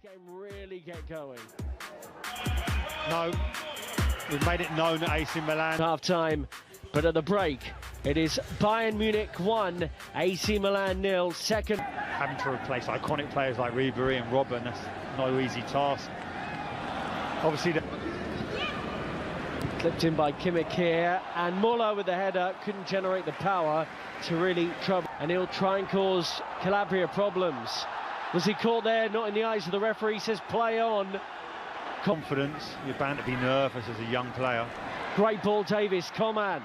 this game really get going. No, we've made it known at AC Milan. Half time, but at the break, it is Bayern Munich 1, AC Milan 0. Second. Having to replace iconic players like Ribery and Robben, that's no easy task. Obviously, Clipped in by Kimmich here, and Muller with the header couldn't generate the power to really trouble, and he'll try and cause Calabria problems. Was he caught there? Not in the eyes of the referee. He says play on. Confidence, you're bound to be nervous as a young player. Great ball, Davis, Coman,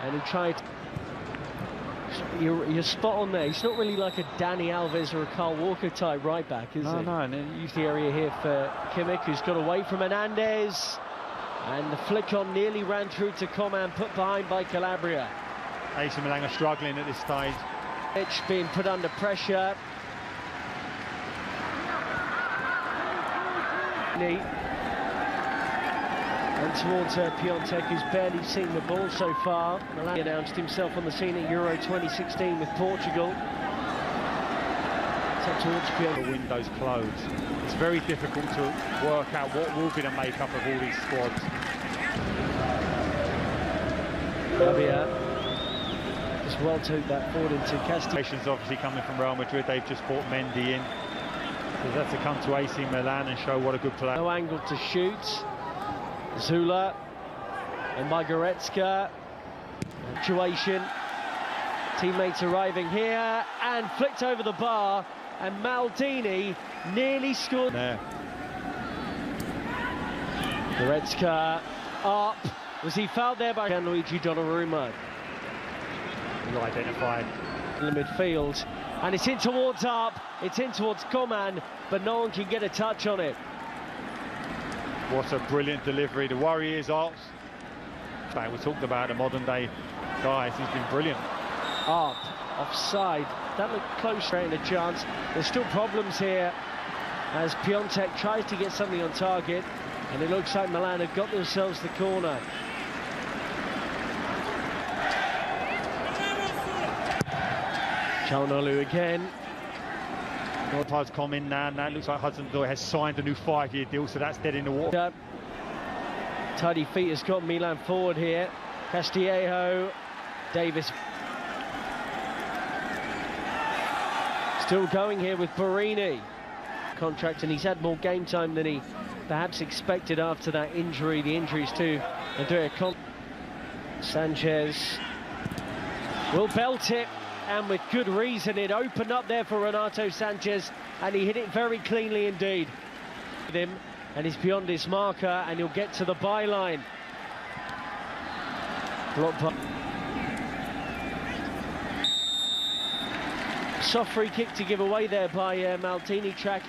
and he tried. You're spot on there. He's not really like a Danny Alves or a Carl Walker type right back, is he? No, and then Use the area here for Kimmich, who's got away from Hernandez, and the flick on nearly ran through to Coman, put behind by Calabria. AC Milan are struggling at this stage. Mitch being put under pressure. And towards Piontek, who's barely seen the ball so far. Milan announced himself on the scene at Euro 2016 with Portugal. So towards Piontek. The windows closed. It's very difficult to work out what will be the makeup of all these squads. Javier just well took that forward into Castillo. Obviously coming from Real Madrid, they've just brought Mendy in. So they have to come to AC Milan and show what a good player. No angle to shoot. Zula and Goretzka. Situation. Teammates arriving here and flicked over the bar, and Maldini nearly scored. There. Goretzka up. Was he fouled there by Gianluigi Donnarumma? Well identified. In the midfield, and it's in towards Up. It's in towards Coman, but no one can get a touch on it. What a brilliant delivery. The worry is Arts. We talked about the modern day guys. He's been brilliant. Up, offside. That looked close, in a chance. There's still problems here as Piontek tries to get something on target, and it looks like Milan have got themselves the corner. Çalhanoğlu again. Northard's come in now, and that looks like Hudson-Odoi has signed a new 5-year deal, so that's dead in the water. Tidy feet has got Milan forward here. Castillejo, Davis. Still going here with Baierini. Contract, and he's had more game time than he perhaps expected after that injury. The injuries to Andrea Sanchez will belt it, and with good reason. It opened up there for Renato Sanchez, and he hit it very cleanly indeed. With him, and he's beyond his marker, and he'll get to the byline. Blocked by. Soft free kick to give away there by Maldini. Track.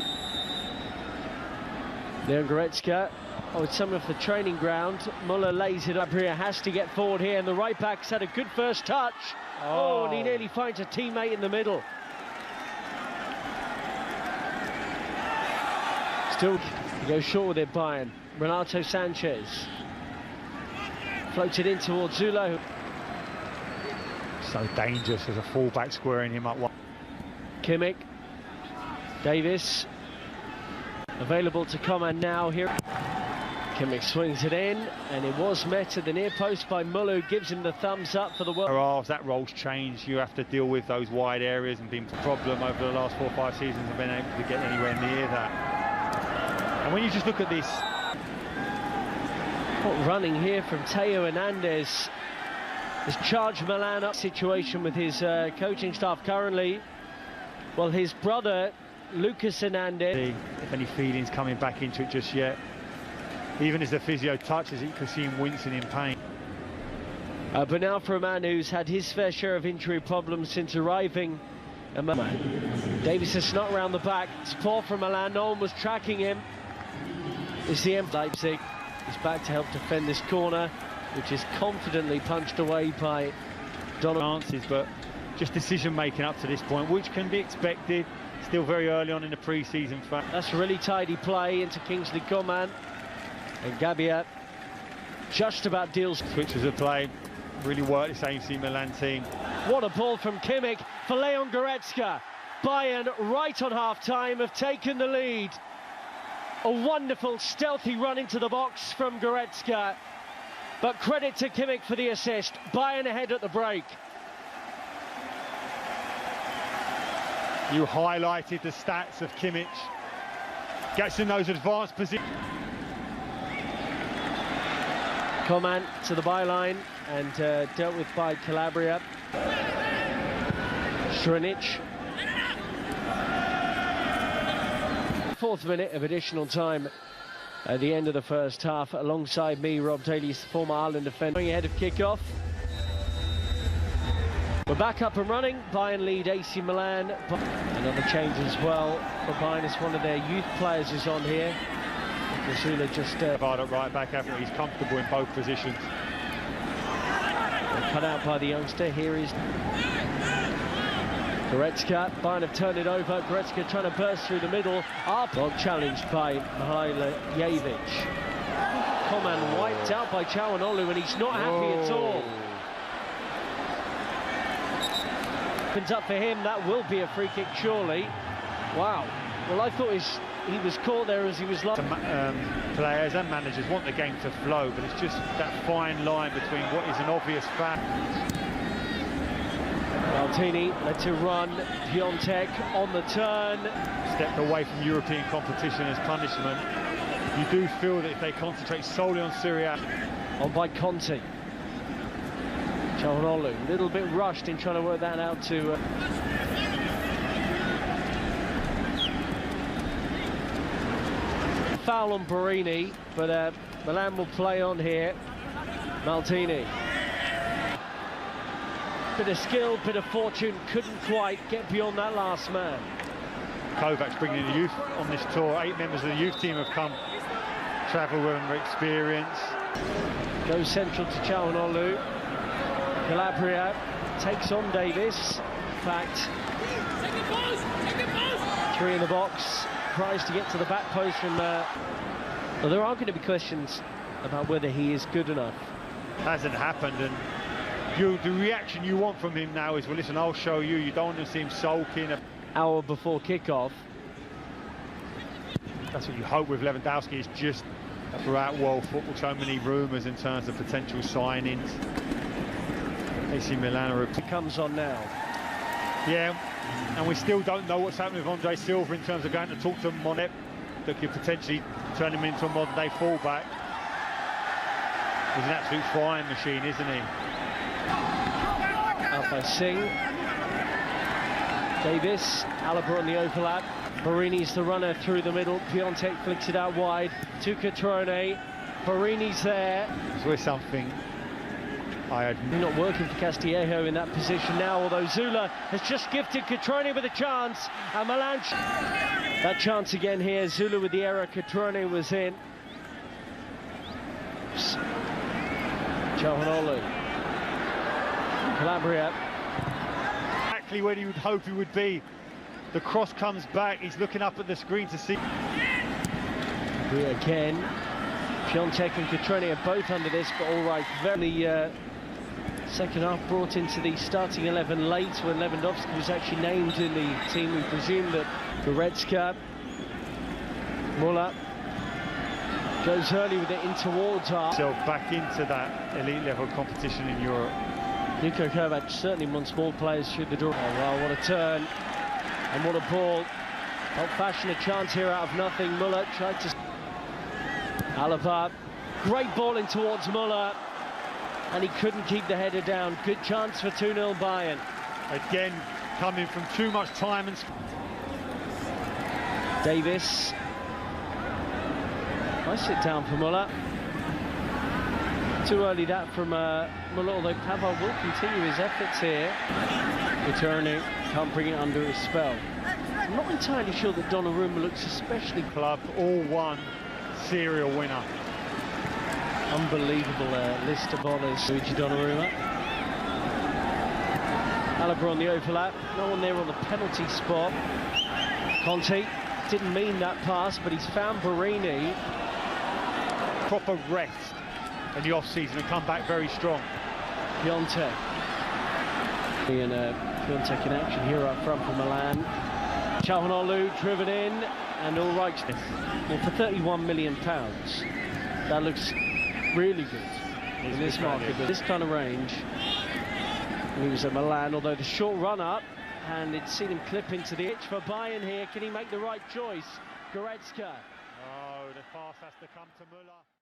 Leon Goretzka. Oh, it's someone off the training ground. Muller lays it up here. Has to get forward here, and the right back's had a good first touch. Oh, and he nearly finds a teammate in the middle. Still, he goes short with it, Bayern. Renato Sanchez. Floats it in towards Zula. So dangerous as a fullback squaring him up. Kimmich. Davis. Available to Coman now here. Kimmich swings it in, and it was met at the near post by Muller, who gives him the thumbs up for the world. As that role's changed, you have to deal with those wide areas, and been a problem over the last 4 or 5 seasons and been able to get anywhere near that. And when you just look at this, running here from Teo Hernandez has charged Milan up. Situation with his coaching staff currently. Well, his brother Lucas Hernandez. If any feelings coming back into it just yet. Even as the physio touches it, you can see him wincing in pain. But now for a man who's had his fair share of injury problems since arriving. Davis has snuck round the back. It's poor from Milan. No one was tracking him. It's the M. Leipzig. He's back to help defend this corner, which is confidently punched away by Donald. But just decision making up to this point, which can be expected. Still very early on in the pre-season. That's a really tidy play into Kingsley Coman. And Gabbia just about deals. Switches of play, really worked this AC Milan team. What a ball from Kimmich for Leon Goretzka. Bayern, right on half-time, have taken the lead. A wonderful, stealthy run into the box from Goretzka. But credit to Kimmich for the assist. Bayern ahead at the break. You highlighted the stats of Kimmich. Gets in those advanced positions. Coman to the byline and dealt with by Calabria. Strinic. 4th minute of additional time at the end of the first half. Alongside me, Rob Daly's former Ireland defender, ahead of kick-off. We're back up and running. Bayern lead AC Milan. Another change as well for Bayern. It's one of their youth players is on here. Zula just right back after he's comfortable in both positions. Cut out by the youngster. Here is Goretzka. Bayern have turned it over. Goretzka trying to burst through the middle. Well challenged by Mihailjevic. Coman wiped out by Çalhanoğlu, and he's not happy at all. Opens up for him. That will be a free kick, surely. Wow. Well, I thought he was caught there as he was lost. Players and managers want the game to flow, but it's just that fine line between what is an obvious fact. Maldini lets it run. Piontek on the turn. Stepped away from European competition as punishment. You do feel that if they concentrate solely on Serie A. On by Conte. Çalhanoğlu, a little bit rushed in trying to work that out to... Foul on Baierni, but Milan will play on here. Maldini. Bit of skill, bit of fortune, couldn't quite get beyond that last man. Kovac's bringing in the youth on this tour. 8 members of the youth team have come, travel with them, experience. Goes central to Çalhanoğlu. Calabria takes on Davis. In fact, 3 in the box. Tries to get to the back post from well, there are going to be questions about whether he is good enough. Hasn't happened, and the reaction you want from him now is, well, listen, I'll show you. You don't want to see him sulking. Hour before kick-off. That's what you hope with Lewandowski. It's just throughout world football, so many rumours in terms of potential signings. AC Milan comes on now. Yeah. And we still don't know what's happening with Andre Silva in terms of going to talk to Monet, that could potentially turn him into a modern-day fullback. He's an absolute flying machine, isn't he? Out by Singh. Davis, Alaba on the overlap. Baierni's the runner through the middle. Piontek flicks it out wide to Cutrone. Baierni's there. So it's something I had not working for Castillejo in that position now, although Zula has just gifted Cutrone with a chance, and Milan that chance again here. Zula with the error, Cutrone was in. Çalhanoğlu, Calabria. Exactly where you would hope he would be. The cross comes back, he's looking up at the screen to see. Again, Piontek and Cutrone are both under this, but all right, very second half brought into the starting 11 late when Lewandowski was actually named in the team. We presume that Goretzka, Muller goes early with it in towards us. So back into that elite level competition in Europe. Niko Kovac certainly wants more players through the door. Oh wow, what a turn and what a ball. Old-fashioned a chance here out of nothing. Muller tried to... Alaba, great ball in towards Muller. And he couldn't keep the header down. Good chance for 2-0 Bayern. Again, coming from too much time and... Davis. Nice sit down for Muller. Too early that from Muller, although Pavard will continue his efforts here. Returning, can't bring it under his spell. I'm not entirely sure that Donnarumma looks especially... Club, all-one serial winner. Unbelievable list of honours. Luigi Donnarumma. Alaba on the overlap. No one there on the penalty spot. Conte didn't mean that pass, but he's found Baierni. Proper rest in the off-season and come back very strong. Piontek. And Piontek in action here up front for Milan. Çalhanoğlu driven in, and all right. Well, for £31 million, that looks really good in this market. But this kind of range, he was at Milan, although the short run up, and it's seen him clip into the itch for Bayern here. Can he make the right choice? Goretzka. Oh, the pass has to come to Müller.